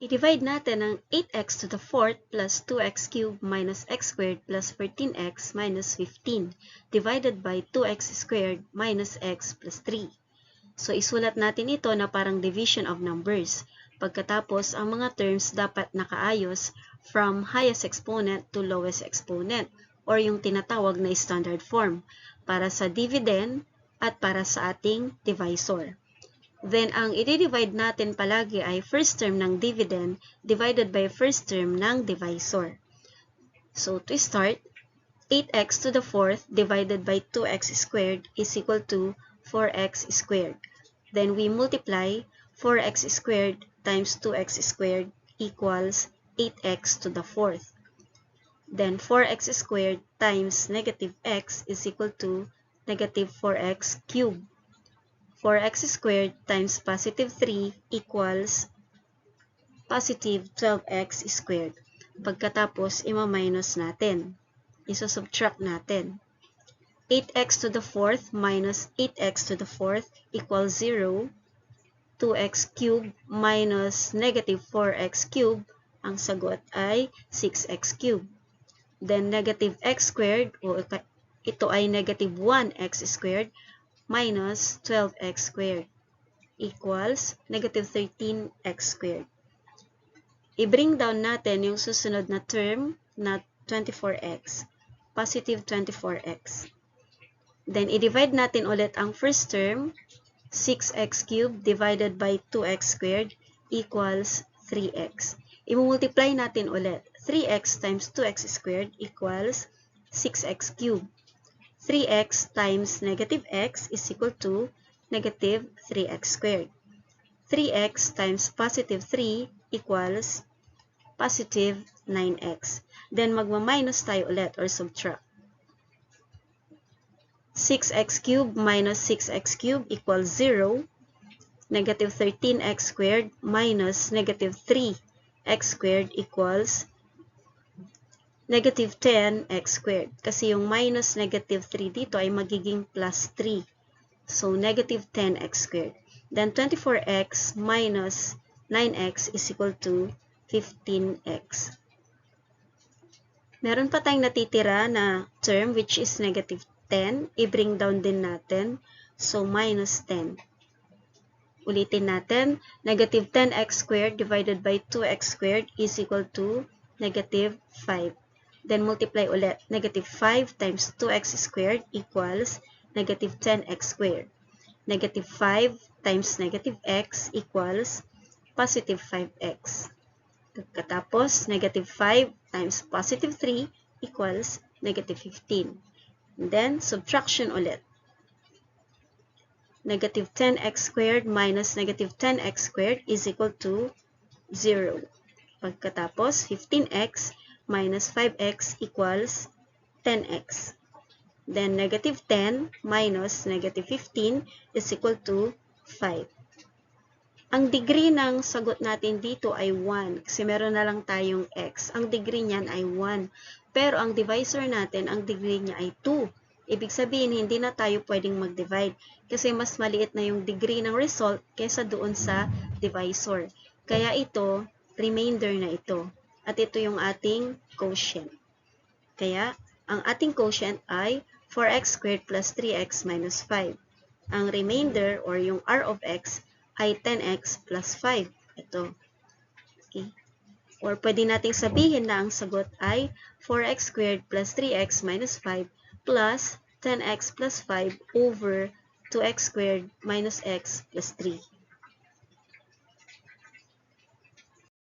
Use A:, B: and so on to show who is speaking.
A: I-divide natin ang 8x to the 4th plus 2x cubed minus x squared plus 13x minus 15 divided by 2x squared minus x plus 3. So, isulat natin ito na parang division of numbers. Pagkatapos, ang mga terms dapat nakaayos from highest exponent to lowest exponent or yung tinatawag na standard form para sa dividend at para sa ating divisor. Then, ang i-divide natin palagi ay first term ng dividend divided by first term ng divisor. So, to start, 8x to the 4th divided by 2x squared is equal to 4x squared. Then, we multiply 4x squared times 2x squared equals 8x to the 4th. Then, 4x squared times negative x is equal to negative 4x cubed. 4x squared times positive 3 equals positive 12x squared. Pagkatapos, ima-minus natin. Iso-subtract natin. 8x to the 4th minus 8x to the 4th equals 0. 2x cubed minus negative 4x cubed, ang sagot ay 6x cubed. Then, negative x squared, o ito ay negative 1x squared, minus 12x squared equals negative 13x squared. I-bring down natin yung susunod na term na 24x, positive 24x. Then, i-divide natin ulit ang first term, 6x cubed divided by 2x squared equals 3x. I-multiply natin ulit. 3x times 2x squared equals 6x cubed. 3x times negative x is equal to negative 3x squared. 3x times positive 3 equals positive 9x. Then, magma-minus tayo ulit or subtract. 6x cubed minus 6x cubed equals 0. Negative 13x squared minus negative 3x squared equals negative 10x squared. Kasi yung minus negative 3 dito ay magiging plus 3. So, negative 10x squared. Then, 24x minus 9x is equal to 15x. Meron pa tayong natitira na term which is negative 10. I-bring down din natin. So, minus 10. Ulitin natin. Negative 10x squared divided by 2x squared is equal to negative 5. Then, multiply ulit. Negative 5 times 2x squared equals negative 10x squared. Negative 5 times negative x equals positive 5x. Katapos, negative 5 times positive 3 equals negative 15. And then, subtraction ulit. Negative 10x squared minus negative 10x squared is equal to 0. Pagkatapos, 15x minus 5x equals 10x. Then, negative 10 minus negative 15 is equal to 5. Ang degree ng sagot natin dito ay 1 kasi meron na lang tayong x. Ang degree niyan ay 1. Pero ang divisor natin, ang degree niya ay 2. Ibig sabihin, hindi na tayo pwedeng mag-divide kasi mas maliit na yung degree ng result kaysa doon sa divisor. Kaya ito, remainder na ito. At ito yung ating quotient. Kaya, ang ating quotient ay 4x squared plus 3x minus 5. Ang remainder or yung r of x ay 10x plus 5. Ito. Okay. Or pwede nating sabihin na ang sagot ay 4x squared plus 3x minus 5 plus 10x plus 5 over 2x squared minus x plus 3.